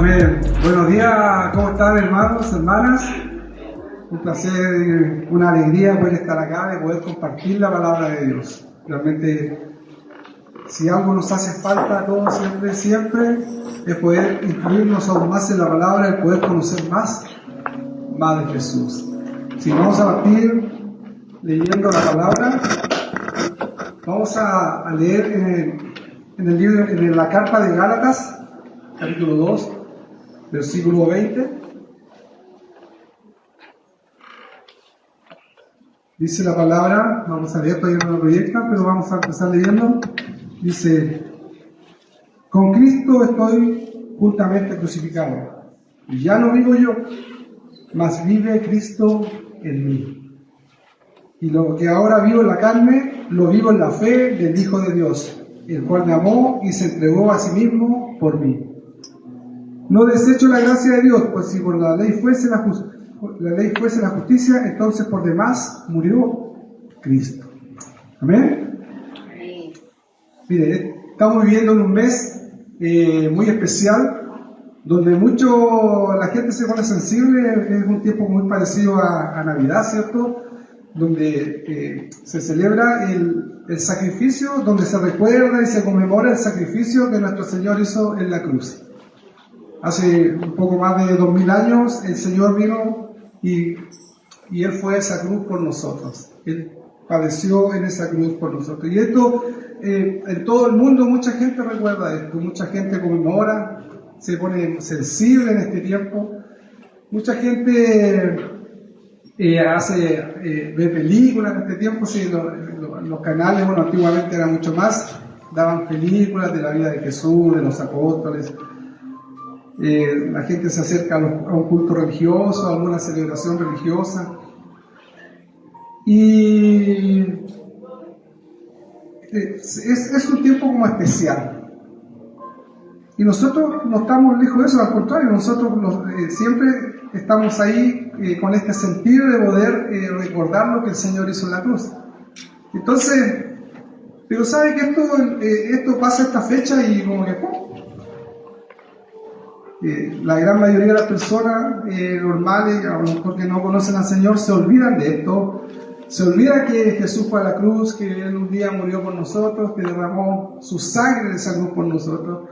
Amén. Buenos días, ¿cómo están, hermanos, hermanas? Un placer, una alegría poder estar acá, de poder compartir la palabra de Dios. Realmente, si algo nos hace falta a todos siempre, es poder incluirnos aún más en la palabra, el poder conocer más de Jesús. Si vamos a partir leyendo la palabra, vamos a leer en el libro, en la carta de Gálatas, capítulo 2, versículo 20. Dice la palabra, vamos a leer, todavía no lo proyectan, pero vamos a empezar leyendo. Dice: con Cristo estoy juntamente crucificado, y ya no vivo yo, mas vive Cristo en mí. Y lo que ahora vivo en la carne, lo vivo en la fe del Hijo de Dios, el cual me amó y se entregó a sí mismo por mí. No desecho la gracia de Dios, pues si por la ley fuese la justicia, entonces por demás murió Cristo. ¿Amén? Amén. Mire, estamos viviendo en un mes muy especial, donde la gente se pone sensible. Es un tiempo muy parecido a Navidad, ¿cierto? Donde se celebra el sacrificio, donde se recuerda y se conmemora el sacrificio que nuestro Señor hizo en la cruz. Hace un poco más de 2000 años el Señor vino y Él fue a esa cruz por nosotros. Él padeció en esa cruz por nosotros. Y esto, en todo el mundo, mucha gente recuerda esto, mucha gente conmemora, se pone sensible en este tiempo. Mucha gente ve películas en este tiempo. Sí, los canales, bueno, antiguamente era mucho más, daban películas de la vida de Jesús, de los apóstoles. La gente se acerca a un culto religioso, a alguna celebración religiosa, y es un tiempo como especial. Y nosotros no estamos lejos de eso, al contrario, nosotros siempre estamos ahí con este sentir de poder recordar lo que el Señor hizo en la cruz. Entonces, pero sabe que esto pasa esta fecha y como que la gran mayoría de las personas normales, a lo mejor que no conocen al Señor, se olvidan de esto. Se olvida que Jesús fue a la cruz, que Él un día murió por nosotros, que derramó su sangre de esa cruz por nosotros.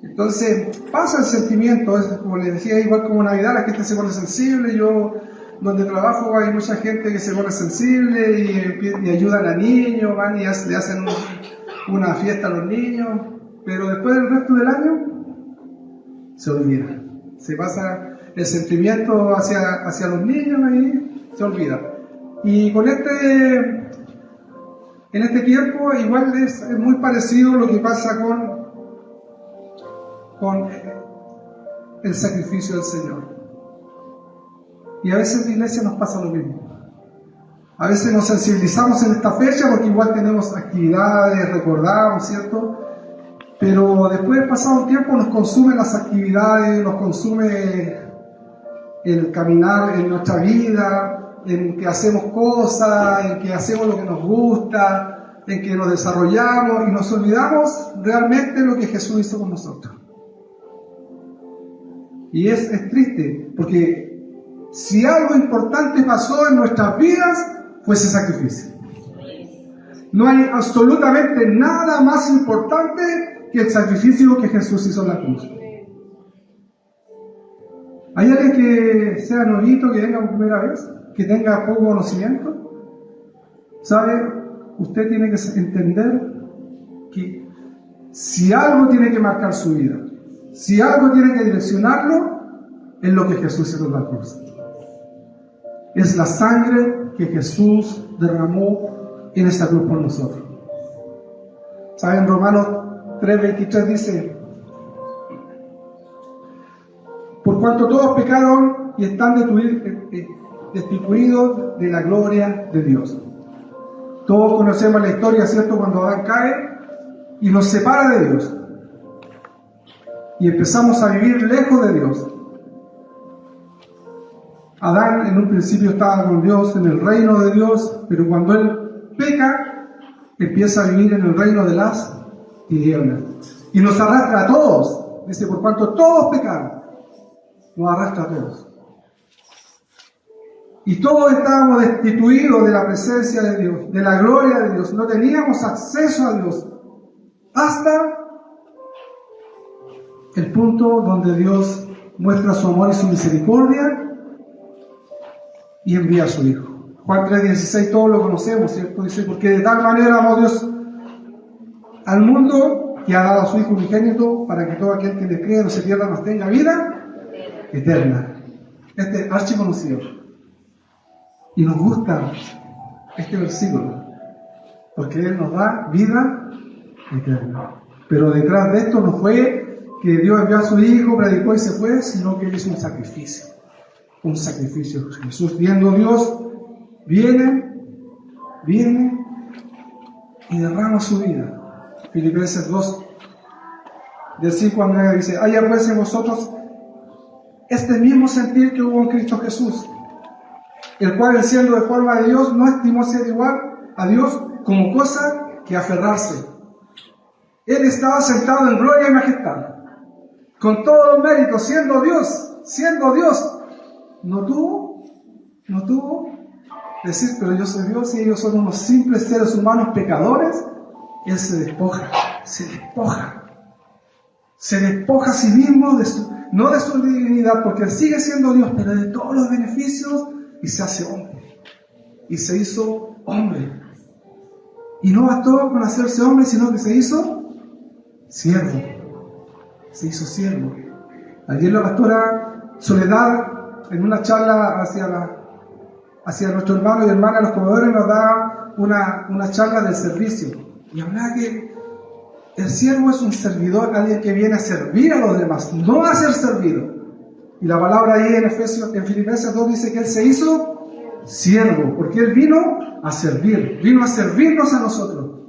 Entonces pasa el sentimiento, como les decía, igual como Navidad, la gente se pone sensible. Yo, donde trabajo, hay mucha gente que se pone sensible y ayudan a niños, van y le hacen una fiesta a los niños, pero después del resto del año se olvida, se pasa el sentimiento hacia los niños y se olvida. Y en este tiempo igual es muy parecido lo que pasa con el sacrificio del Señor. Y a veces en la iglesia nos pasa lo mismo. A veces nos sensibilizamos en esta fecha porque igual tenemos actividades, recordamos, ¿cierto? Pero después de pasado un tiempo nos consumen las actividades, nos consume el caminar en nuestra vida, en que hacemos cosas, en que hacemos lo que nos gusta, en que nos desarrollamos y nos olvidamos realmente lo que Jesús hizo con nosotros. Y es triste, porque si algo importante pasó en nuestras vidas, fue ese sacrificio. No hay absolutamente nada más importante que el sacrificio que Jesús hizo en la cruz. ¿Hay alguien que sea novito, que venga por primera vez, que tenga poco conocimiento? ¿Sabe? Usted tiene que entender que si algo tiene que marcar su vida, si algo tiene que direccionarlo, es lo que Jesús hizo en la cruz. Es la sangre que Jesús derramó en esta cruz por nosotros. ¿Saben? Romanos 3:23 dice: por cuanto todos pecaron y están destituidos de la gloria de Dios. Todos conocemos la historia, ¿cierto? Cuando Adán cae y nos separa de Dios y empezamos a vivir lejos de Dios. Adán en un principio estaba con Dios, en el reino de Dios, pero cuando él peca, empieza a vivir en el reino de las tinieblas. Y nos arrastra a todos. Dice, por cuanto todos pecaron nos arrastra a todos. Y todos estábamos destituidos de la presencia de Dios, de la gloria de Dios. No teníamos acceso a Dios hasta el punto donde Dios muestra su amor y su misericordia y envía a su Hijo. Juan 3:16, todos lo conocemos, ¿cierto? Dice, porque de tal manera amó Dios al mundo que ha dado a su Hijo unigénito para que todo aquel que le cree no se pierda, mas tenga vida eterna. Este es archiconocido. Y nos gusta este versículo, porque Él nos da vida eterna. Pero detrás de esto no fue que Dios envió a su Hijo, predicó y se fue, sino que Él hizo un sacrificio. Un sacrificio. Jesús, viendo Dios, viene y derrama su vida. Filipenses 2, del 5 al 9 dice, haya pues en vosotros este mismo sentir que hubo en Cristo Jesús, el cual, siendo de forma de Dios, no estimó ser igual a Dios como cosa que aferrarse. Él estaba sentado en gloria y majestad, con todos los méritos, siendo Dios, no tuvo decir, pero yo soy Dios y ellos son unos simples seres humanos pecadores. Él se despoja a sí mismo, no de su divinidad, porque Él sigue siendo Dios, pero de todos los beneficios, y se hace hombre, y se hizo hombre. Y no bastó con hacerse hombre, sino que se hizo siervo. Ayer la pastora Soledad, en una charla hacia nuestro hermano y hermana los comedores, nos da una charla del servicio. Y hablaba que el siervo es un servidor, alguien que viene a servir a los demás, no a ser servido. Y la palabra ahí en Filipenses 2 dice que Él se hizo siervo, porque Él vino a servirnos a nosotros.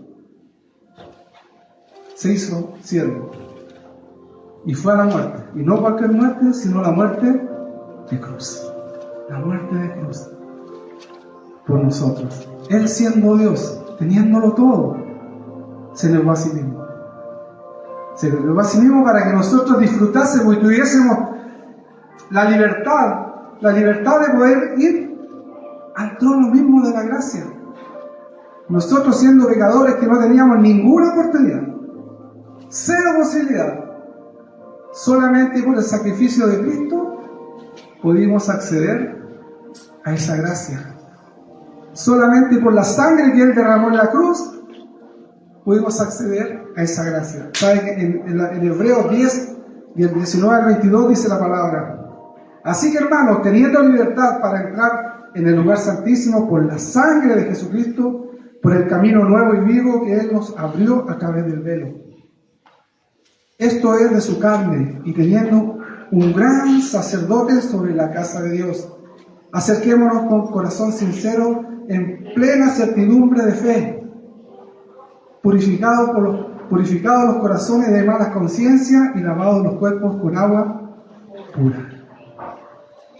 Se hizo siervo. Y fue a la muerte. Y no cualquier muerte, sino la muerte de cruz. La muerte de cruz. Por nosotros. Él siendo Dios, teniéndolo todo, se negó a sí mismo. Se negó a sí mismo para que nosotros disfrutásemos y tuviésemos la libertad de poder ir al trono mismo de la gracia. Nosotros siendo pecadores que no teníamos ninguna oportunidad, cero posibilidad, solamente por el sacrificio de Cristo pudimos acceder a esa gracia. Solamente por la sangre que Él derramó en la cruz pudimos acceder a esa gracia. ¿Saben que en Hebreos 10, del 19 al 22 dice la palabra? Así que, hermanos, teniendo libertad para entrar en el lugar santísimo por la sangre de Jesucristo, por el camino nuevo y vivo que Él nos abrió a través del velo. Esto es de su carne, y teniendo un gran sacerdote sobre la casa de Dios, acerquémonos con corazón sincero, en plena certidumbre de fe, purificados los corazones de malas conciencias y lavados los cuerpos con agua pura.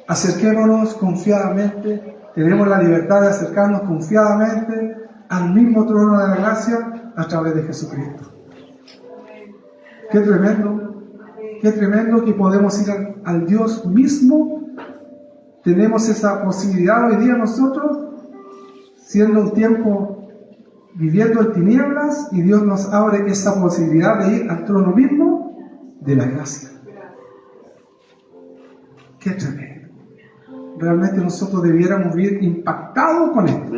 Acerquémonos confiadamente, tenemos la libertad de acercarnos confiadamente al mismo trono de la gracia a través de Jesucristo. Qué tremendo que podemos ir al Dios mismo. Tenemos esa posibilidad hoy día nosotros, siendo un tiempo viviendo en tinieblas, y Dios nos abre esa posibilidad de ir al trono mismo de la gracia. Qué tremendo. Realmente nosotros debiéramos vivir impactados con esto.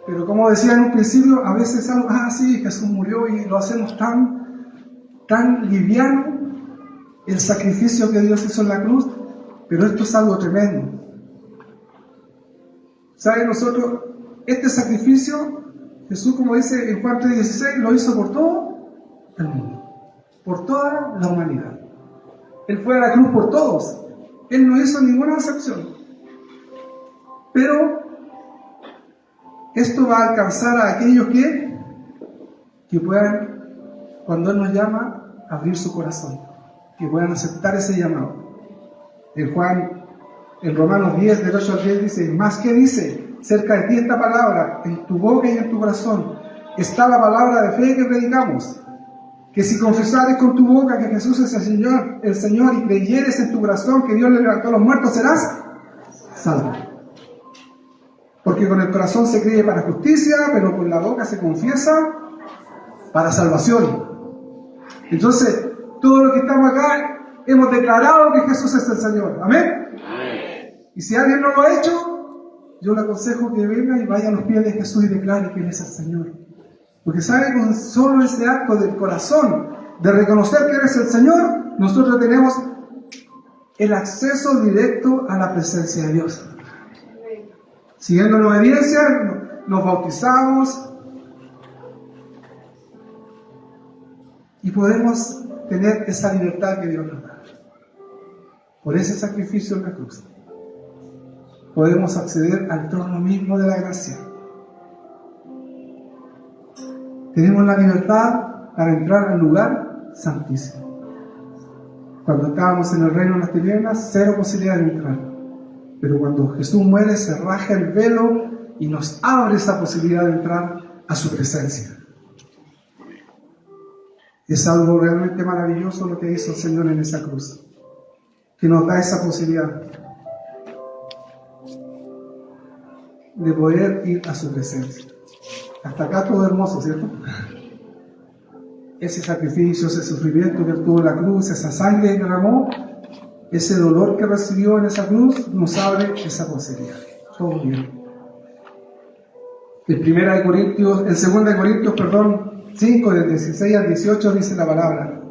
Pero como decía en un principio, a veces algo, sí, Jesús murió, y lo hacemos tan liviano, el sacrificio que Dios hizo en la cruz, pero esto es algo tremendo. ¿Saben? Nosotros, este sacrificio, Jesús, como dice en Juan 3:16, lo hizo por todo el mundo, por toda la humanidad. Él fue a la cruz por todos. Él no hizo ninguna excepción. Pero esto va a alcanzar a aquellos que puedan, cuando Él nos llama, abrir su corazón, que puedan aceptar ese llamado. En Romanos 10, del 8 al 10 dice, más que dice, cerca de ti esta palabra, en tu boca y en tu corazón, está la palabra de fe que predicamos. que si confesares con tu boca que Jesús es el Señor y creyeres en tu corazón que Dios le levantó a los muertos, serás salvo. Porque con el corazón se cree para justicia, pero con la boca se confiesa para salvación. Entonces, todo lo que estamos acá, hemos declarado que Jesús es el Señor. ¿Amén? Y si alguien no lo ha hecho, yo le aconsejo que venga y vaya a los pies de Jesús y declare que Él es el Señor. Porque sabe, con solo ese acto del corazón, de reconocer que Él es el Señor, nosotros tenemos el acceso directo a la presencia de Dios. Siguiendo la obediencia, nos bautizamos y podemos tener esa libertad que Dios nos da. Por ese sacrificio en la cruz, podemos acceder al trono mismo de la gracia. Tenemos la libertad para entrar al lugar santísimo. Cuando estábamos en el reino de las tinieblas, cero posibilidad de entrar. Pero cuando Jesús muere, se raja el velo y nos abre esa posibilidad de entrar a su presencia. Es algo realmente maravilloso lo que hizo el Señor en esa cruz, que nos da esa posibilidad de poder ir a su presencia. Hasta acá todo hermoso, ¿cierto? Ese sacrificio, ese sufrimiento que tuvo en la cruz, esa sangre que derramó, ese dolor que recibió en esa cruz, nos abre esa posibilidad. Todo bien. En 2 Corintios 5, del 16 al 18 dice la palabra: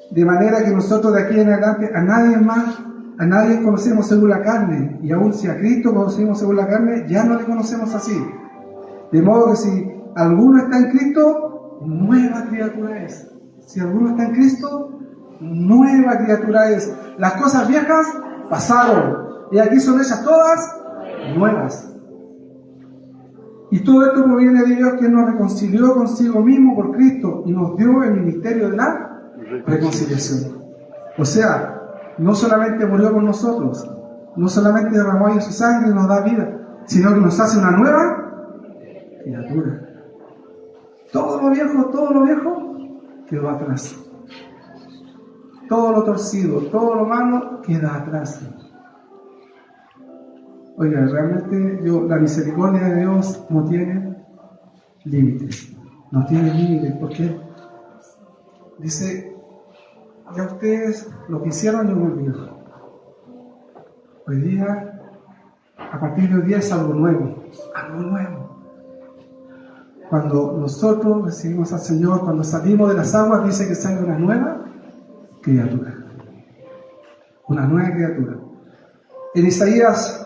de manera que nosotros de aquí en adelante a nadie conocemos según la carne, y aun si a Cristo conocimos según la carne, ya no le conocemos así. De modo que si alguno está en Cristo, nueva criatura es. Si alguno está en Cristo, nueva criatura es. Las cosas viejas pasaron, y aquí son ellas todas nuevas. Y todo esto proviene de Dios, que nos reconcilió consigo mismo por Cristo y nos dio el ministerio de la reconciliación. O sea, no solamente murió por nosotros, no solamente derramó ahí su sangre y nos da vida, sino que nos hace una nueva criatura. Todo lo viejo quedó atrás. Todo lo torcido, todo lo malo queda atrás. Oiga, realmente la misericordia de Dios no tiene límites. No tiene límites, porque dice, ya ustedes lo que hicieron yo me olvido. Hoy día, a partir de hoy día es algo nuevo. Algo nuevo. Cuando nosotros recibimos al Señor, cuando salimos de las aguas, dice que sale una nueva criatura. Una nueva criatura. En Isaías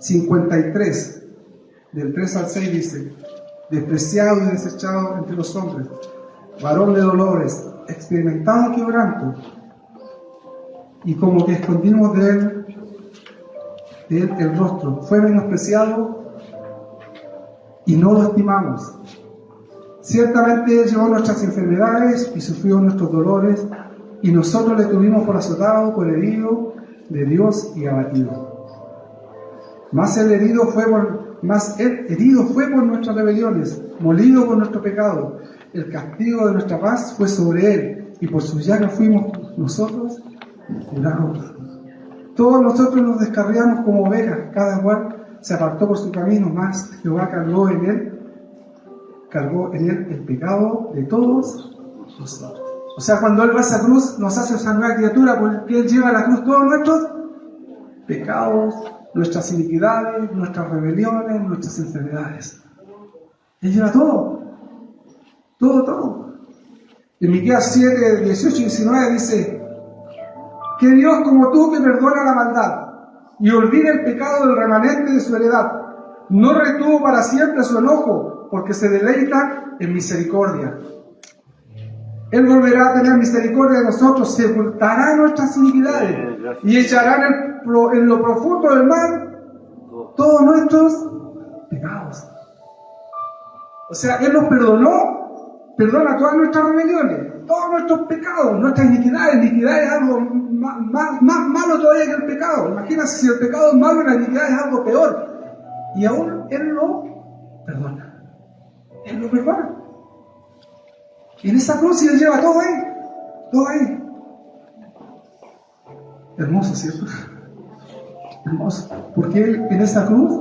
53, del 3 al 6 dice: despreciado y desechado entre los hombres, varón de dolores, experimentado en quebranto, y como que escondimos de él el rostro, fue menospreciado y no lo estimamos. Ciertamente Él llevó nuestras enfermedades y sufrió nuestros dolores, y nosotros le tuvimos por azotado, por herido de Dios y abatido. Mas él herido fue por nuestras rebeliones, molido por nuestro pecado. El castigo de nuestra paz fue sobre él, y por sus llagas fuimos nosotros curados. Todos nosotros nos descarriamos como ovejas, cada cual se apartó por su camino, mas Jehová cargó en él el pecado de todos nosotros. O sea, cuando Él va a esa cruz, nos hace esa nueva criatura, porque Él lleva a la cruz todos nuestros pecados, nuestras iniquidades, nuestras rebeliones, nuestras enfermedades. Él lleva todo. Todo. En Miqueas 7, 18 y 19 dice: que Dios como tú, que perdona la maldad y olvida el pecado del remanente de su heredad, no retuvo para siempre su enojo, porque se deleita en misericordia. Él volverá a tener misericordia de nosotros, sepultará nuestras iniquidades y echará en lo profundo del mar todos nuestros pecados. O sea, Él nos perdona todas nuestras rebeliones, todos nuestros pecados, nuestras iniquidades. Iniquidad es algo más malo todavía que el pecado. Imagínense, si el pecado es malo, la iniquidad es algo peor. Y aún Él lo perdona. Él lo perdona. Y en esa cruz Él lleva todo ahí. Todo ahí. Hermoso, ¿cierto? Hermoso. Porque Él en esa cruz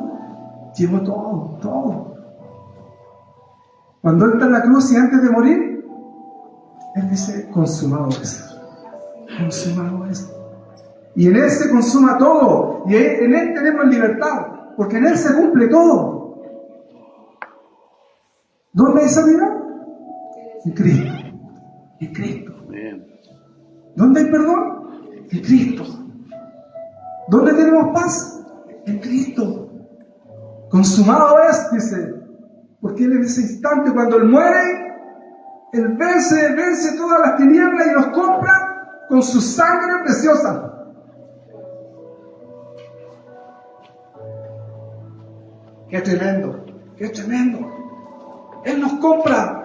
llevó todo, todo. Cuando Él está en la cruz y antes de morir, Él dice, consumado es. Consumado es. Y en Él se consuma todo. Y en Él tenemos libertad. Porque en Él se cumple todo. ¿Dónde hay sanidad? En Cristo. En Cristo. ¿Dónde hay perdón? En Cristo. ¿Dónde tenemos paz? En Cristo. Consumado es, dice. Porque Él en ese instante, cuando Él muere, Él vence todas las tinieblas y nos compra con su sangre preciosa. ¡Qué tremendo! ¡Qué tremendo! Él nos compra.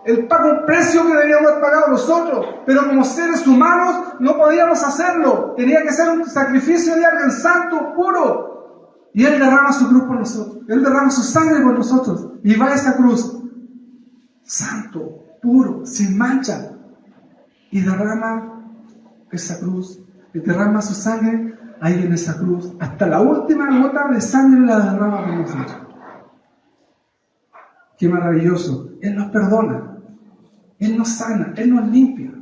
Él paga un precio que debíamos haber pagado nosotros, pero como seres humanos no podíamos hacerlo. Tenía que ser un sacrificio de alguien santo, puro. Y Él derrama su cruz por nosotros. Él derrama su sangre por nosotros. Y va a esa cruz, santo, puro, sin mancha. Y derrama esa cruz. Y derrama su sangre ahí en esa cruz. Hasta la última gota de sangre la derrama por nosotros. Qué maravilloso. Él nos perdona. Él nos sana. Él nos limpia.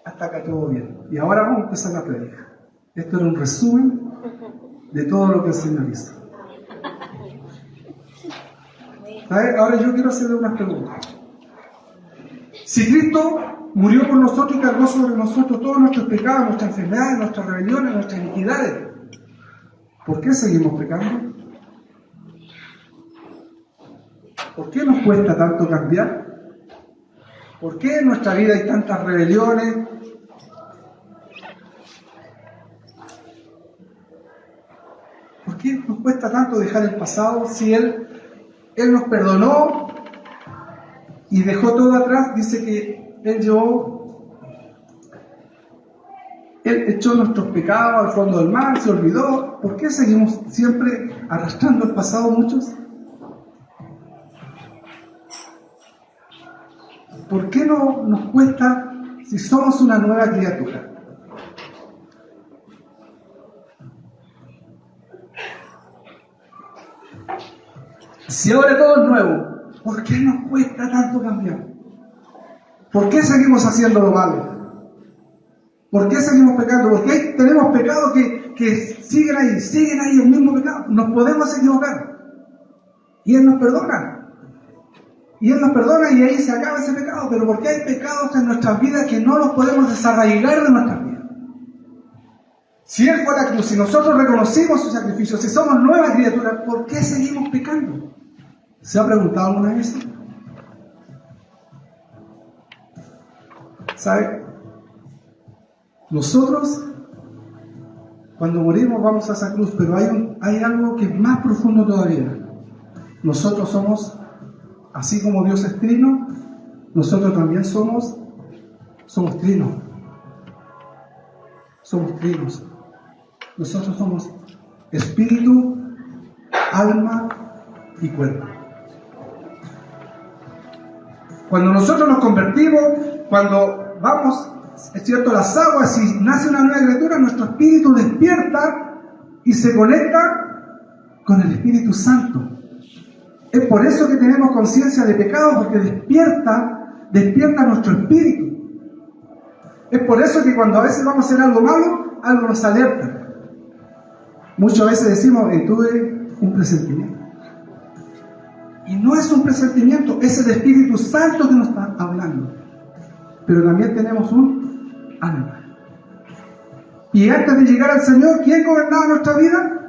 Hasta acá todo bien. Y ahora vamos a empezar la predica. Esto era un resumen de todo lo que el Señor hizo. ¿Sabe? Ahora yo quiero hacerle unas preguntas. Si Cristo murió por nosotros y cargó sobre nosotros todos nuestros pecados, nuestras enfermedades, nuestras rebeliones, nuestras iniquidades, ¿por qué seguimos pecando? ¿Por qué nos cuesta tanto cambiar? ¿Por qué en nuestra vida hay tantas rebeliones? ¿Por qué nos cuesta tanto dejar el pasado si Él nos perdonó y dejó todo atrás? Dice que Él echó nuestros pecados al fondo del mar, se olvidó. ¿Por qué seguimos siempre arrastrando el pasado muchos? ¿Por qué no nos cuesta si somos una nueva criatura? Si ahora todo es nuevo, ¿por qué nos cuesta tanto cambiar? ¿Por qué seguimos haciendo lo malo? ¿Por qué seguimos pecando? Porque tenemos pecados que siguen ahí el mismo pecado. Nos podemos equivocar. Y Él nos perdona. Y Él nos perdona y ahí se acaba ese pecado. Pero ¿por qué hay pecados en nuestras vidas que no los podemos desarraigar de nuestras vidas? Si Él fue a la cruz, si nosotros reconocimos su sacrificio, si somos nuevas criaturas, ¿por qué seguimos pecando? ¿Se ha preguntado alguna vez eso? ¿Sabe? Nosotros, cuando morimos, vamos a esa cruz, pero hay algo que es más profundo todavía. Nosotros somos, así como Dios es trino, nosotros también somos trinos. Somos trinos. Nosotros somos espíritu, alma y cuerpo. Cuando nosotros nos convertimos, cuando vamos, es cierto, a las aguas y nace una nueva criatura, nuestro espíritu despierta y se conecta con el Espíritu Santo. Es por eso que tenemos conciencia de pecado, porque despierta nuestro espíritu. Es por eso que cuando a veces vamos a hacer algo malo, algo nos alerta. Muchas veces decimos, tuve un presentimiento. Y no es un presentimiento, es el Espíritu Santo que nos está hablando. Pero también tenemos un alma. Y antes de llegar al Señor, ¿quién gobernaba nuestra vida?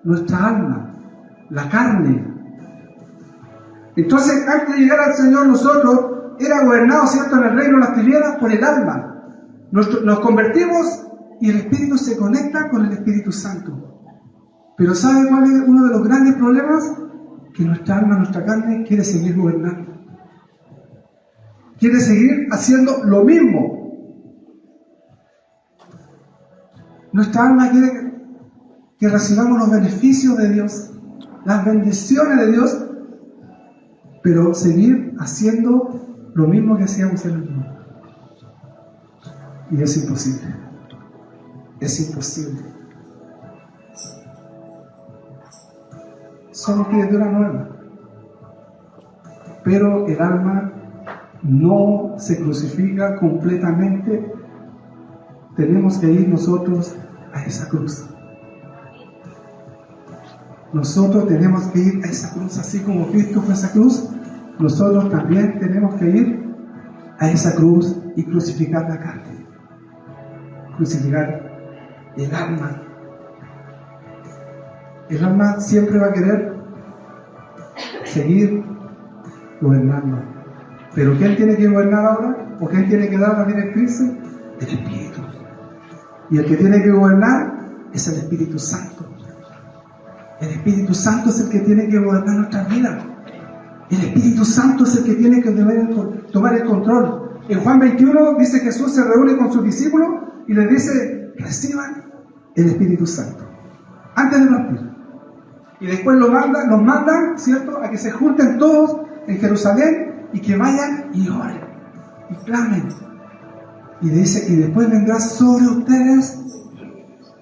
Nuestra alma, la carne. Entonces, antes de llegar al Señor, nosotros era gobernado, ¿cierto?, en el reino de las tinieblas por el alma. Nos convertimos y el Espíritu se conecta con el Espíritu Santo. Pero ¿sabe cuál es uno de los grandes problemas? Que nuestra alma, nuestra carne quiere seguir gobernando. Quiere seguir haciendo lo mismo. Nuestra alma quiere que recibamos los beneficios de Dios, las bendiciones de Dios, pero seguir haciendo lo mismo que hacíamos en el mundo. Y es imposible. Es imposible. Somos criaturas nuevas. Pero el alma no se crucifica completamente. Tenemos que ir nosotros a esa cruz. Nosotros tenemos que ir a esa cruz, así como Cristo fue a esa cruz. Nosotros también tenemos que ir a esa cruz y crucificar la carne, crucificar el alma. El alma siempre va a querer seguir gobernando. Pero ¿quién tiene que gobernar ahora? ¿O quién tiene que dar la directriz? El Espíritu. Y el que tiene que gobernar es el Espíritu Santo. El Espíritu Santo es el que tiene que gobernar nuestras vidas. El Espíritu Santo es el que tiene que tomar el control. En Juan 21 dice Jesús se reúne con sus discípulos y les dice: reciban el Espíritu Santo antes de partir. Y después nos mandan, ¿cierto?, a que se junten todos en Jerusalén y que vayan y oren y clamen. Y dice: y después vendrá sobre ustedes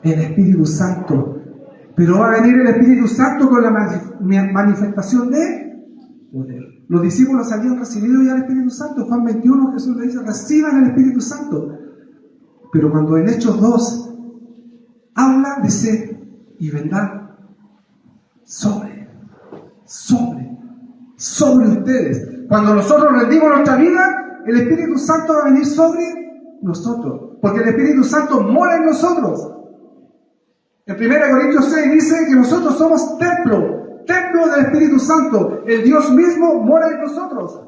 el Espíritu Santo. Pero va a venir el Espíritu Santo con la manifestación de poder. Los discípulos habían recibido ya el Espíritu Santo. Juan 21, Jesús le dice: reciban el Espíritu Santo. Pero cuando en Hechos 2 habla, dice: y vendrá sobre ustedes. Cuando nosotros rendimos nuestra vida, el Espíritu Santo va a venir sobre nosotros, porque el Espíritu Santo mora en nosotros. En 1 Corintios 6 dice que nosotros somos templo del Espíritu Santo. El Dios mismo mora en nosotros.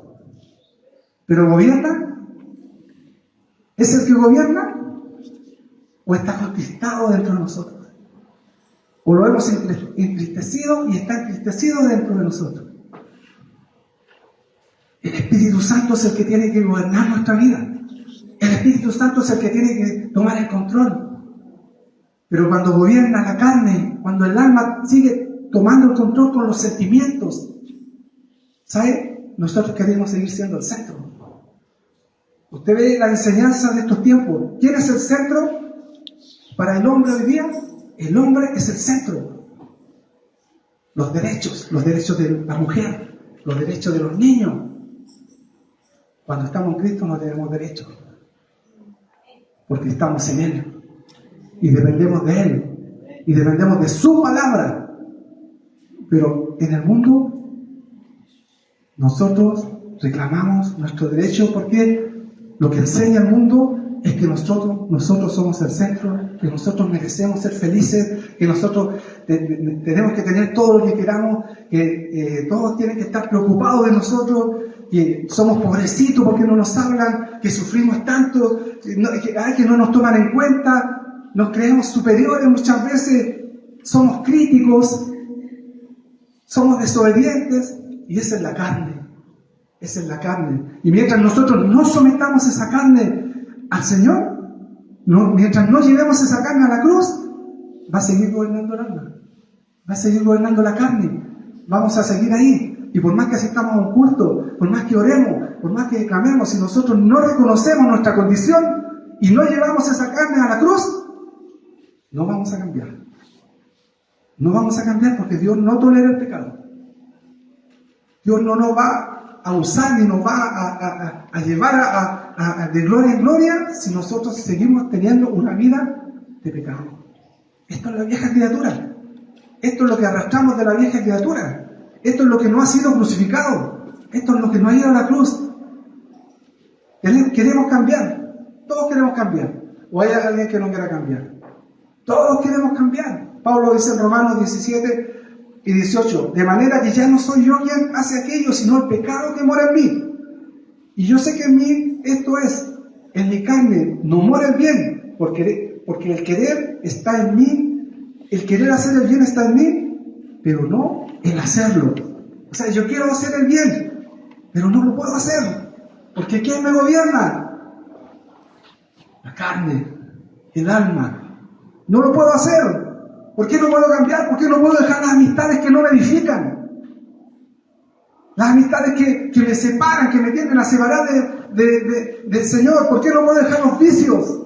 ¿Pero gobierna? ¿Es el que gobierna? ¿O está conquistado dentro de nosotros? ¿O lo hemos entristecido y está entristecido dentro de nosotros? El Espíritu Santo es el que tiene que gobernar nuestra vida. El Espíritu Santo es el que tiene que tomar el control. Pero cuando gobierna la carne, cuando el alma sigue tomando el control con los sentimientos, ¿sabe? Nosotros queremos seguir siendo el centro. Usted ve la enseñanza de estos tiempos. ¿Quién es el centro para el hombre hoy día? El hombre es el centro. Los derechos de la mujer, los derechos de los niños. Cuando estamos en Cristo no tenemos derechos, porque estamos en Él. Y dependemos de Él, y dependemos de su palabra. Pero en el mundo nosotros reclamamos nuestro derecho, porque lo que enseña el mundo es que nosotros somos el centro, que nosotros merecemos ser felices, que nosotros tenemos que tener todo lo que queramos, que todos tienen que estar preocupados de nosotros, que somos pobrecitos porque no nos hablan, que sufrimos tanto, que no nos toman en cuenta. Nos creemos superiores muchas veces, somos críticos, somos desobedientes, y esa es la carne. Esa es la carne. Y mientras nosotros no sometamos esa carne al Señor, mientras no llevemos esa carne a la cruz, va a seguir gobernando el alma, va a seguir gobernando la carne. Vamos a seguir ahí. Y por más que asistamos a un culto, por más que oremos, por más que clamemos, si nosotros no reconocemos nuestra condición y no llevamos esa carne a la cruz, no vamos a cambiar. No vamos a cambiar, porque Dios no tolera el pecado. Dios no nos va a usar ni nos va a llevar de gloria en gloria si nosotros seguimos teniendo una vida de pecado. Esto es la vieja criatura. Esto es lo que arrastramos de la vieja criatura. Esto es lo que no ha sido crucificado. Esto es lo que no ha ido a la cruz. Queremos cambiar. Todos queremos cambiar. ¿O hay alguien que no quiera cambiar? Todos queremos cambiar. Pablo dice en Romanos 17 y 18: de manera que ya no soy yo quien hace aquello, sino el pecado que mora en mí. Y yo sé que en mí, esto es, en mi carne, no mora el bien, porque el querer está en mí, el querer hacer el bien está en mí, pero no el hacerlo. O sea, yo quiero hacer el bien, pero no lo puedo hacer, porque ¿quién me gobierna? La carne, el alma. No lo puedo hacer. ¿Por qué no puedo cambiar? ¿Por qué no puedo dejar las amistades que no me edifican? Las amistades que me separan, que me tienden a separar del Señor. ¿Por qué no puedo dejar los vicios?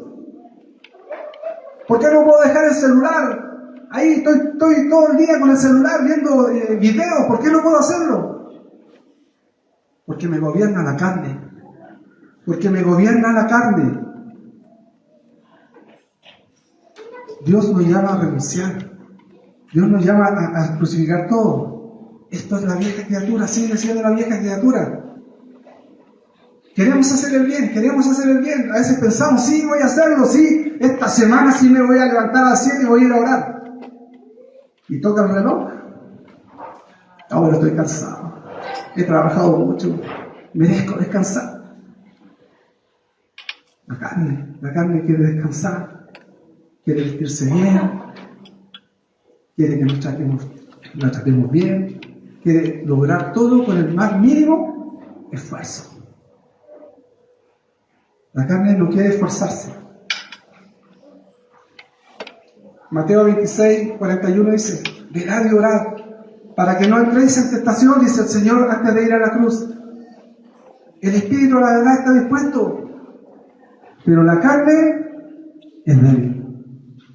¿Por qué no puedo dejar el celular? Ahí estoy todo el día con el celular viendo videos. ¿Por qué no puedo hacerlo? Porque me gobierna la carne. Porque me gobierna la carne. Dios nos llama a renunciar. Dios nos llama a crucificar todo. Esto es la vieja criatura, sigue siendo la vieja criatura. Queremos hacer el bien, queremos hacer el bien. A veces pensamos, sí, voy a hacerlo, sí, esta semana sí me voy a levantar a las 7 y voy a ir a orar. Y toca el reloj. Ahora estoy cansado. He trabajado mucho. Merezco descansar. La carne quiere descansar. Quiere vestirse bien. Quiere que la tratemos bien. Quiere lograr todo con el más mínimo esfuerzo. La carne no quiere esforzarse. Mateo 26, 41 dice: velad y orad, para que no entréis en tentación, dice el Señor antes de ir a la cruz. El espíritu, la verdad, está dispuesto, pero la carne es débil.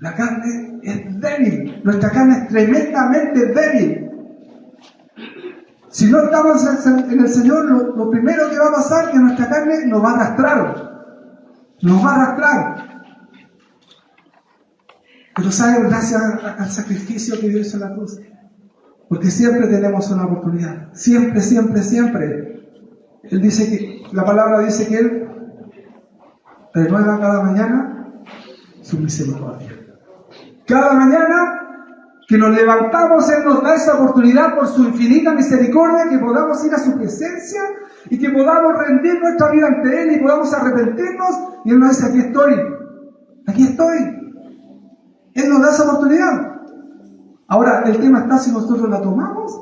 La carne es débil. Nuestra carne es tremendamente débil. Si no estamos en el Señor, lo primero que va a pasar es que nuestra carne nos va a arrastrar. Nos va a arrastrar. Pero ¿saben? Gracias al sacrificio que Dios hizo en la cruz. Porque siempre tenemos una oportunidad. Siempre, siempre, siempre. Él dice que, la palabra dice que Él renueva cada mañana su misericordia. Cada mañana que nos levantamos, Él nos da esa oportunidad por su infinita misericordia, que podamos ir a su presencia y que podamos rendir nuestra vida ante Él y podamos arrepentirnos. Y Él nos dice: aquí estoy, aquí estoy. Él nos da esa oportunidad. Ahora, el tema está si nosotros la tomamos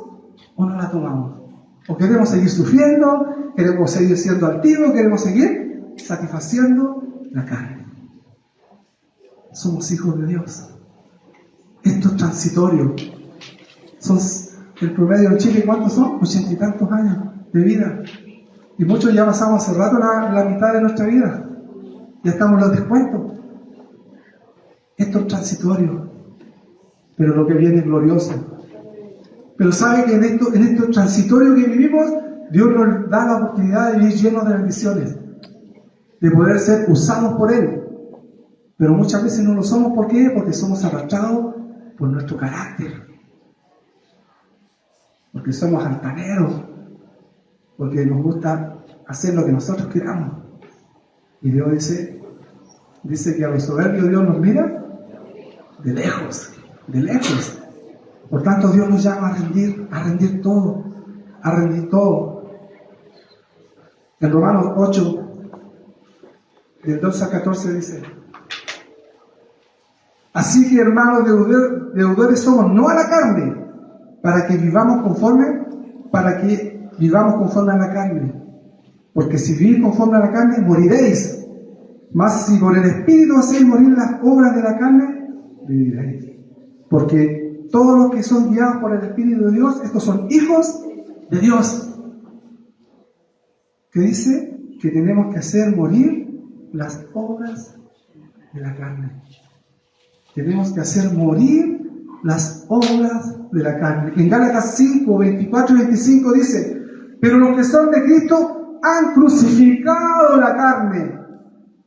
o no la tomamos. O queremos seguir sufriendo, queremos seguir siendo altivos, queremos seguir satisfaciendo la carne. Somos hijos de Dios. Esto es transitorio. Son el promedio en Chile, ¿cuántos son? 80 y tantos años de vida. Y muchos ya pasamos hace rato la mitad de nuestra vida. Ya estamos en los descuentos. Esto es transitorio, pero lo que viene es glorioso. Pero sabe que en esto transitorio que vivimos, Dios nos da la oportunidad de vivir llenos de bendiciones, de poder ser usados por Él. Pero muchas veces no lo somos. ¿Por qué? Porque somos arrastrados por nuestro carácter, porque somos altaneros, porque nos gusta hacer lo que nosotros queramos. Y Dios dice que a los soberbios Dios nos mira de lejos, de lejos. Por tanto, Dios nos llama a rendir todo, a rendir todo. En Romanos 8, del 12 al 14 dice: así que, hermanos, deudores somos, no a la carne, para que vivamos conforme a la carne. Porque si vivís conforme a la carne, moriréis. Mas si por el Espíritu hacéis morir las obras de la carne, viviréis. Porque todos los que son guiados por el Espíritu de Dios, estos son hijos de Dios. Que dice que tenemos que hacer morir las obras de la carne. Tenemos que hacer morir las obras de la carne. En Gálatas 5, 24 y 25 dice: pero los que son de Cristo han crucificado la carne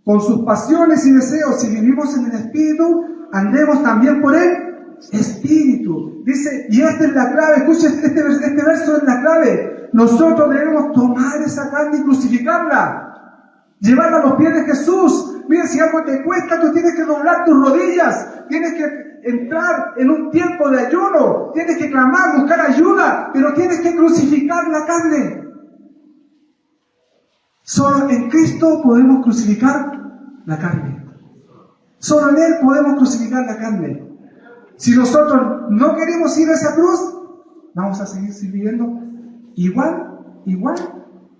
con sus pasiones y deseos. Si vivimos en el Espíritu, andemos también por el Espíritu. Dice, y esta es la clave, escuchen, este verso es la clave. Nosotros debemos tomar esa carne y crucificarla, llevarla a los pies de Jesús. Mira, si algo te cuesta, tú tienes que doblar tus rodillas, tienes que entrar en un tiempo de ayuno, tienes que clamar, buscar ayuda, pero tienes que crucificar la carne. Solo en Cristo podemos crucificar la carne. Solo en Él podemos crucificar la carne. Si nosotros no queremos ir a esa cruz, vamos a seguir viviendo igual,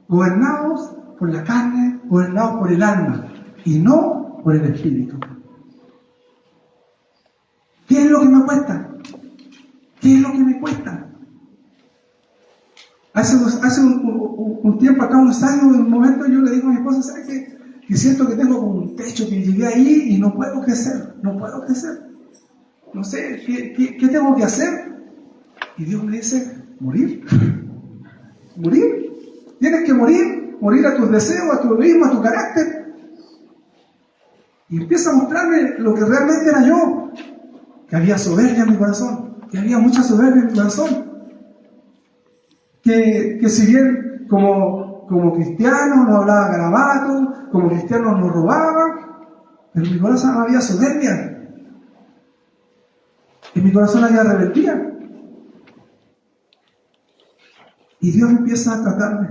gobernados por la carne, gobernados por el alma, y no por el Espíritu. ¿Qué es lo que me cuesta? ¿Qué es lo que me cuesta? Hace un tiempo acá, unos años, en un momento yo le digo a mi esposa, ¿sabes qué? Que siento que tengo como un techo, que llegué ahí y no puedo crecer, no puedo crecer. No sé, ¿qué tengo que hacer? Y Dios me dice, morir. Morir. Tienes que morir a tus deseos, a tu egoísmo, a tu carácter. Y empieza a mostrarme lo que realmente era yo, que había soberbia en mi corazón, que había mucha soberbia en mi corazón. Que si bien como cristianos nos hablaba garabato, como cristianos nos robaba, pero en mi corazón había soberbia. En mi corazón había rebeldía. Y Dios empieza a tratarme.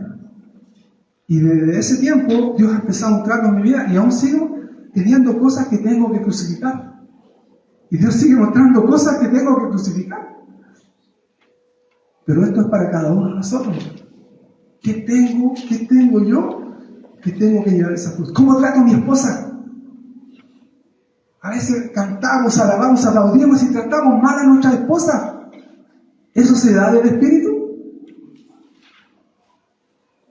Y desde ese tiempo Dios ha empezado a mostrarlo en mi vida y aún sigo teniendo cosas que tengo que crucificar. Y Dios sigue mostrando cosas que tengo que crucificar. Pero esto es para cada uno de nosotros. ¿Qué tengo yo que tengo que llevar esa cruz? ¿Cómo trato a mi esposa? A veces cantamos, alabamos, aplaudimos y tratamos mal a nuestra esposa. ¿Eso se da del Espíritu?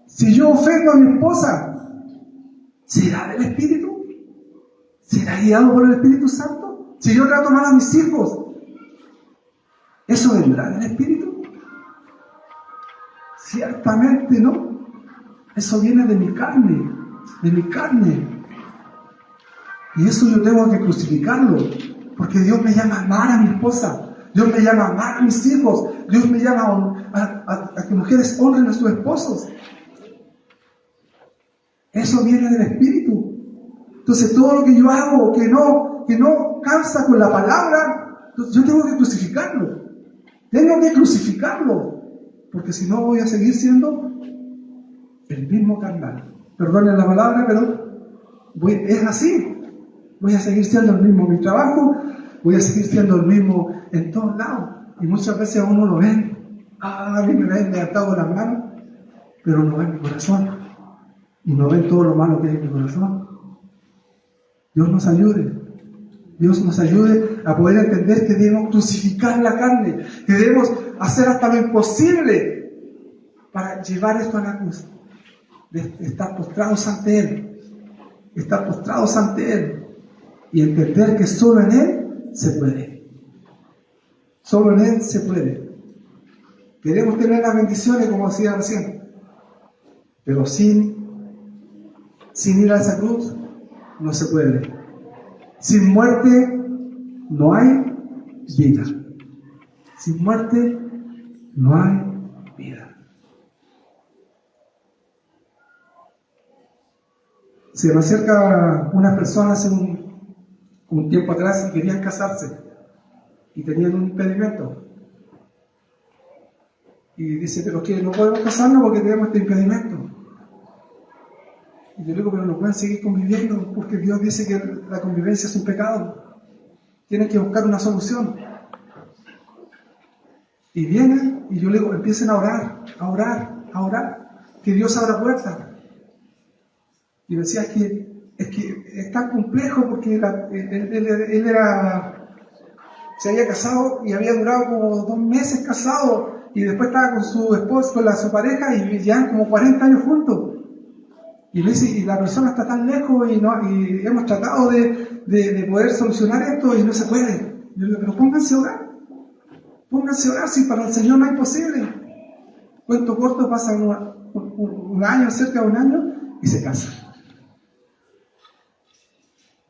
Si yo ofendo a mi esposa, ¿será del Espíritu? ¿Será guiado por el Espíritu Santo? Si yo trato mal a mis hijos, ¿eso vendrá del Espíritu? Ciertamente no. Eso viene de mi carne, de mi carne. Y eso yo tengo que crucificarlo, porque Dios me llama a amar a mi esposa, Dios me llama a amar a mis hijos, Dios me llama a que mujeres honren a sus esposos. Eso viene del Espíritu. Entonces todo lo que yo hago que no calza con la palabra, yo tengo que crucificarlo. Tengo que crucificarlo, porque si no voy a seguir siendo el mismo carnal. Perdonen la palabra, pero es así. Voy a seguir siendo el mismo en mi trabajo, voy a seguir siendo el mismo en todos lados. Y muchas veces a uno lo ven. A mí me ven atado las manos, pero no ven mi corazón. Y no ven todo lo malo que hay en mi corazón. Dios nos ayude. Dios nos ayude a poder entender que debemos crucificar la carne, que debemos hacer hasta lo imposible para llevar esto a la cruz. De estar postrados ante Él. Estar postrados ante Él. Y entender que solo en Él se puede. Solo en Él se puede. Queremos tener las bendiciones, como decía recién. Pero sin ir a esa cruz, no se puede. Sin muerte, no hay vida. Sin muerte, no hay vida. Se me acerca una persona hace un tiempo atrás y querían casarse y tenían un impedimento y dice, pero que no podemos casarnos porque tenemos este impedimento. Y yo le digo, pero no pueden seguir conviviendo porque Dios dice que la convivencia es un pecado, tienen que buscar una solución. Y vienen y yo le digo, empiecen a orar, que Dios abra puertas. Y me decía, es que es tan complejo porque él se había casado y había durado como 2 meses casado y después estaba con su esposo, con su pareja y ya como 40 años juntos. Y me dice, y la persona está tan lejos y hemos tratado de poder solucionar esto y no se puede. Yo le digo, pero pónganse a orar, si para el Señor no es imposible. Cuento corto, pasa un año, cerca de un año, y se casan.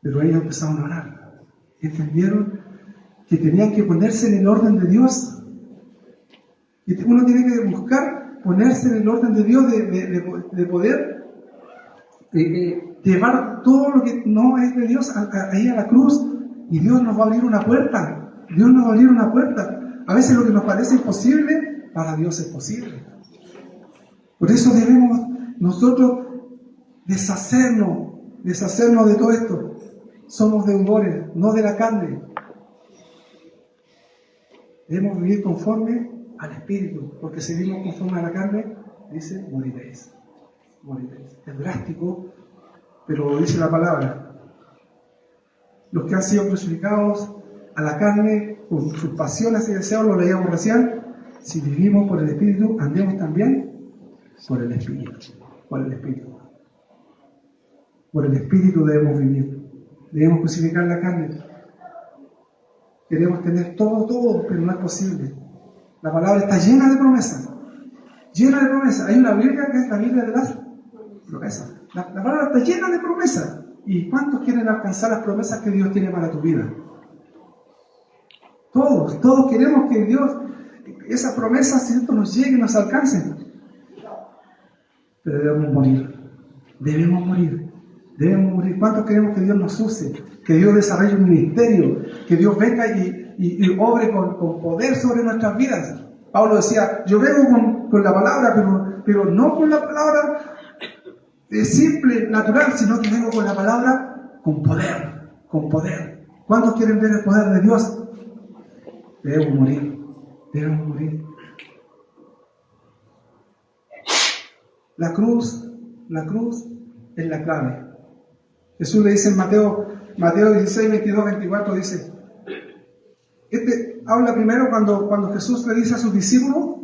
Pero ellos empezaron a orar. Entendieron que tenían que ponerse en el orden de Dios. Y uno tiene que buscar ponerse en el orden de Dios, de poder llevar todo lo que no es de Dios ahí a la cruz. Y Dios nos va a abrir una puerta. Dios nos va a abrir una puerta. A veces lo que nos parece imposible, para Dios es posible. Por eso debemos nosotros deshacernos de todo esto. Somos deudores, no de la carne. Debemos vivir conforme al Espíritu, porque si vivimos conforme a la carne, dice, moriréis. Es drástico, pero dice la palabra. Los que han sido crucificados a la carne, con sus pasiones y deseos, lo leíamos recién, si vivimos por el Espíritu, andemos también Por el Espíritu. Por el Espíritu. Por el Espíritu debemos vivir. Debemos crucificar la carne. Queremos tener todo, pero no es posible. La palabra está llena de promesas. Llena de promesas. Hay una Biblia que es la Biblia de las promesas. La palabra está llena de promesas. ¿Y cuántos quieren alcanzar las promesas que Dios tiene para tu vida? Todos queremos que Dios, esas promesas, ¿cierto?, nos lleguen, nos alcancen. Pero debemos morir. ¿Cuántos queremos que Dios nos use? Que Dios desarrolle un ministerio, que Dios venga y obre con poder sobre nuestras vidas. Pablo decía, yo vengo con la palabra, pero no con la palabra simple, natural, sino que vengo con la palabra con poder. ¿Cuántos quieren ver el poder de Dios? Debemos morir. La cruz es la clave. Jesús le dice en Mateo 16, 22, 24, dice, habla primero cuando Jesús le dice a sus discípulos,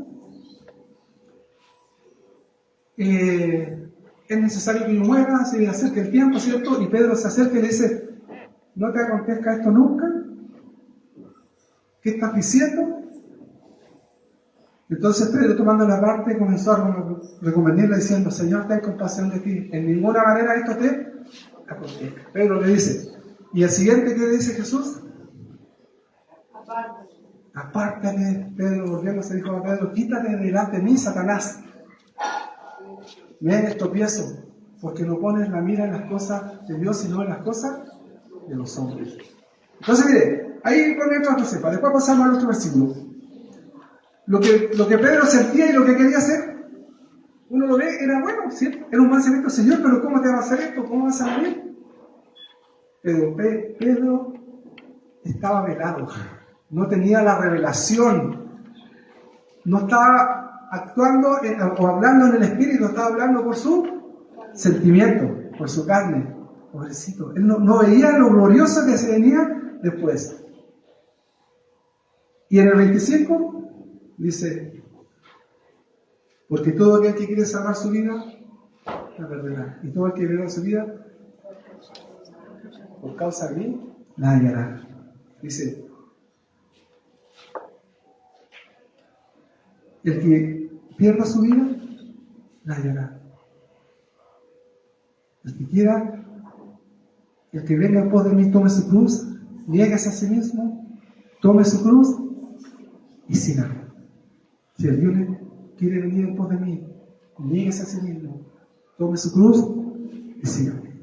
es necesario que yo muera, se acerque el tiempo, ¿cierto? Y Pedro se acerca y le dice, ¿no te acontezca esto nunca? ¿Qué estás diciendo? Entonces Pedro, tomando la parte, comenzó a recomendarle diciendo, Señor, ten compasión de ti. En ninguna manera esto te acontezca. Pedro le dice, ¿y el siguiente qué le dice Jesús? Apártate, Pedro, volviéndose, dijo a Pedro, quítate delante de mí, Satanás. Me eres tropiezo, porque no pones la mira en las cosas de Dios, sino en las cosas de los hombres. Entonces, mire, ahí comienza otra cepa. Después pasamos al otro versículo. Lo que Pedro sentía y lo que quería hacer, uno lo ve, era bueno, ¿cierto? Era un pensamiento, Señor, pero ¿cómo te va a hacer esto? ¿Cómo vas a morir? Pero Pedro estaba velado, no tenía la revelación, no estaba actuando o hablando en el espíritu, estaba hablando por su sentimiento, por su carne. Pobrecito, él no veía lo glorioso que se venía después. Y en el 25 dice, porque todo aquel que quiere salvar su vida, la perderá. Y todo el que pierda su vida, por causa de mí, la hallará. Dice, el que pierda su vida, la hallará. El que quiera, el que venga en pos de mí, tome su cruz, niéguese a sí mismo, tome su cruz y sígame. Si alguien quiere venir en pos de mí, niéguese a sí mismo, tome su cruz y sígame.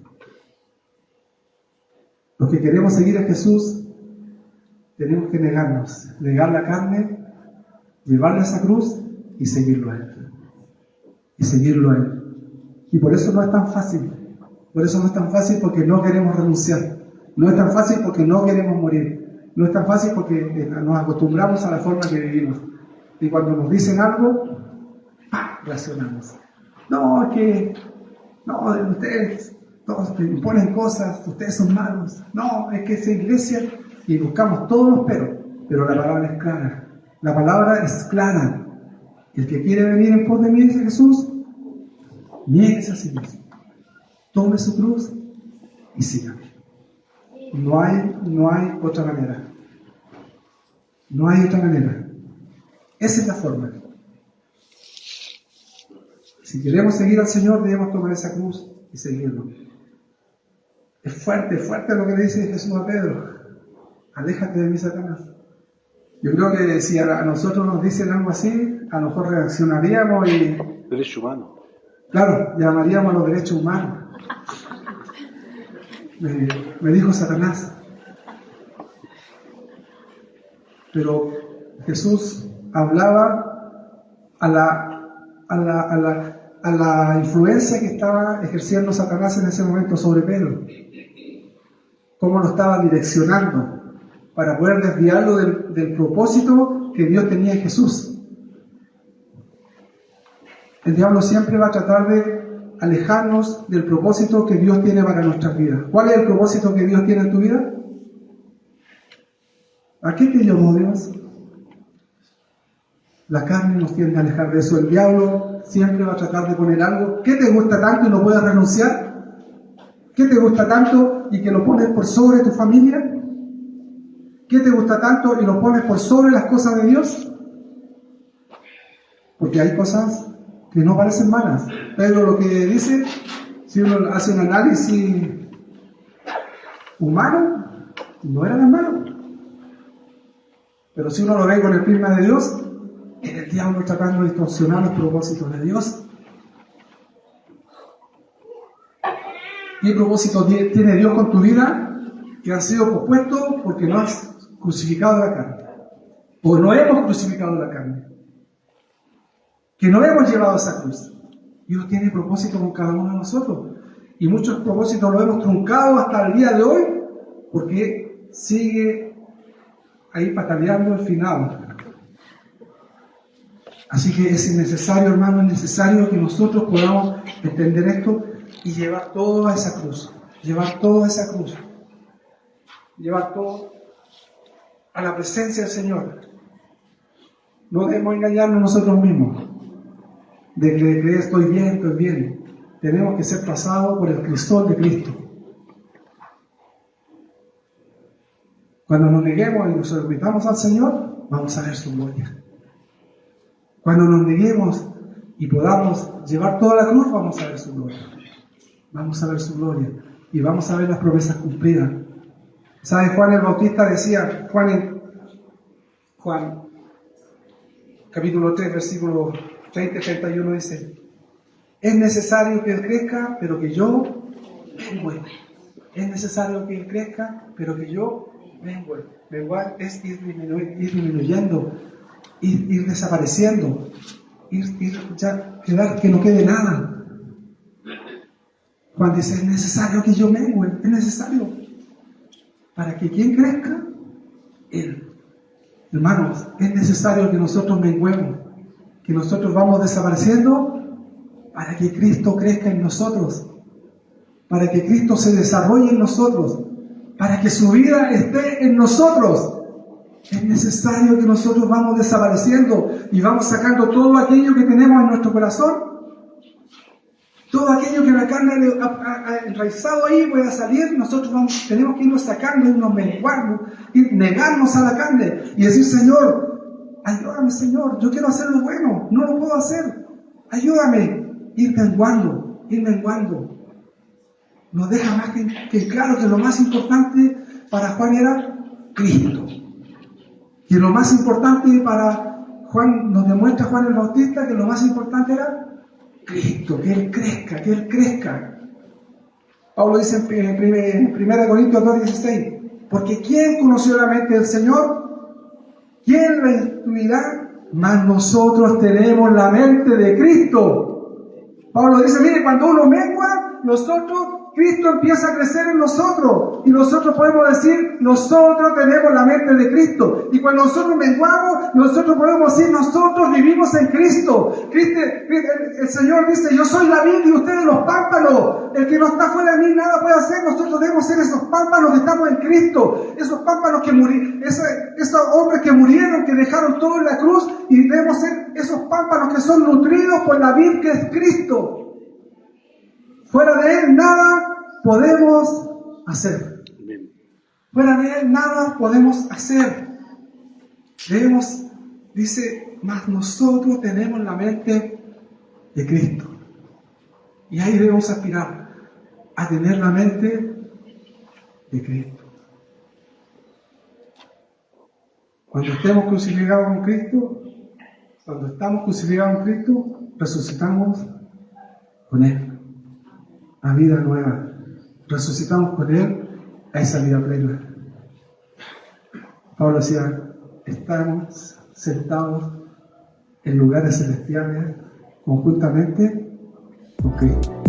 Los que queremos seguir a Jesús, tenemos que negar la carne, llevarle esa cruz y seguirlo a Él. Y por eso no es tan fácil. Porque no queremos renunciar. No es tan fácil porque no queremos morir. No es tan fácil porque nos acostumbramos a la forma que vivimos. Y cuando nos dicen algo, reaccionamos. No, ustedes todos imponen cosas, ustedes son malos. No, es que esa iglesia, y buscamos todos los pero la palabra es clara. La palabra es clara. El que quiere venir en pos de mí, dice Jesús, niéguese a sí mismo, tome su cruz y sígame. No hay otra manera. Esa es la forma. Si queremos seguir al Señor, debemos tomar esa cruz y seguirlo. Es fuerte lo que le dice Jesús a Pedro. Aléjate de mí, Satanás. Yo creo que si a nosotros nos dicen algo así, a lo mejor reaccionaríamos y... Derecho humano. Claro, llamaríamos a los derechos humanos. Me dijo Satanás. Pero Jesús hablaba a la influencia que estaba ejerciendo Satanás en ese momento sobre Pedro. Cómo lo estaba direccionando para poder desviarlo del propósito que Dios tenía en Jesús. El diablo siempre va a tratar de alejarnos del propósito que Dios tiene para nuestras vidas. ¿Cuál es el propósito que Dios tiene en tu vida? ¿A qué te llamó Dios? La carne nos tiende a alejar de eso. El diablo siempre va a tratar de poner algo que te gusta tanto y no puedes renunciar, que te gusta tanto y que lo pones por sobre tu familia, que te gusta tanto y lo pones por sobre las cosas de Dios, porque hay cosas que no parecen malas. Pedro lo que dice, si uno hace un análisis humano, no era tan malo. Pero si uno lo ve con el prisma de Dios, es el diablo tratando de distorsionar los propósitos de Dios. ¿Qué propósito tiene Dios con tu vida? Que han sido pospuestos porque no has crucificado la carne. O no hemos crucificado la carne. Que no hemos llevado esa cruz. Dios tiene propósito con cada uno de nosotros. Y muchos propósitos los hemos truncado hasta el día de hoy porque sigue ahí pataleando el final. Así que es necesario, hermano, es necesario que nosotros podamos entender esto y llevar toda esa cruz. Llevar toda esa cruz. Llevar todo a la presencia del Señor. No debemos engañarnos nosotros mismos. De que estoy bien. Tenemos que ser pasados por el crisol de Cristo. Cuando nos neguemos y nos sometamos al Señor, vamos a ver su gloria. Cuando nos neguemos y podamos llevar toda la cruz, vamos a ver su gloria. Vamos a ver su gloria y vamos a ver las promesas cumplidas. ¿Sabe? Juan el Bautista decía, Juan capítulo 3, versículo 30-31 dice: es necesario que Él crezca, pero que yo mengüe. Es necesario que Él crezca, pero que yo mengüe. Menguar es ir disminuyendo, ir desapareciendo, ir ya quedar que no quede nada. Juan dice: es necesario que yo mengüe, es necesario. Para que quien crezca, Él. Hermanos, es necesario que nosotros menguemos, que nosotros vamos desapareciendo para que Cristo crezca en nosotros, para que Cristo se desarrolle en nosotros, para que su vida esté en nosotros. Es necesario que nosotros vamos desapareciendo y vamos sacando todo aquello que tenemos en nuestro corazón, todo aquello que la carne ha enraizado ahí pueda salir. Nosotros tenemos que irnos sacando, irnos menguarnos, ir negarnos a la carne y decir: Señor, ayúdame, Señor, yo quiero hacer lo bueno, no lo puedo hacer, ayúdame. Ir menguando. Nos deja más que claro que lo más importante para Juan era Cristo. Que lo más importante para Juan, nos demuestra Juan el Bautista que lo más importante era Cristo, que Él crezca. Pablo dice en 1 Corintios 2:16: porque ¿quién conoció la mente del Señor? ¿Quién la instruirá? Mas nosotros tenemos la mente de Cristo. Pablo dice: mire, cuando uno mengua, Cristo empieza a crecer en nosotros. Y nosotros podemos decir: nosotros tenemos la mente de Cristo. Y cuando nosotros menguamos, nosotros podemos decir: nosotros vivimos en Cristo. El Señor dice: yo soy la vid y ustedes los pámpanos. El que no está fuera de mí nada puede hacer. Nosotros debemos ser esos pámpanos que estamos en Cristo. Esos pámpanos que murieron, esos hombres que murieron, que dejaron todo en la cruz. Y debemos ser esos pámpanos que son nutridos por la vid que es Cristo. Fuera de Él nada podemos hacer. Fuera de Él nada podemos hacer. Dice, mas nosotros tenemos la mente de Cristo. Y ahí debemos aspirar a tener la mente de Cristo. Cuando estemos crucificados con Cristo, cuando estamos crucificados con Cristo, resucitamos con Él a vida nueva. Resucitamos con Él a esa vida plena. Pablo decía: estamos sentados en lugares celestiales conjuntamente con Cristo.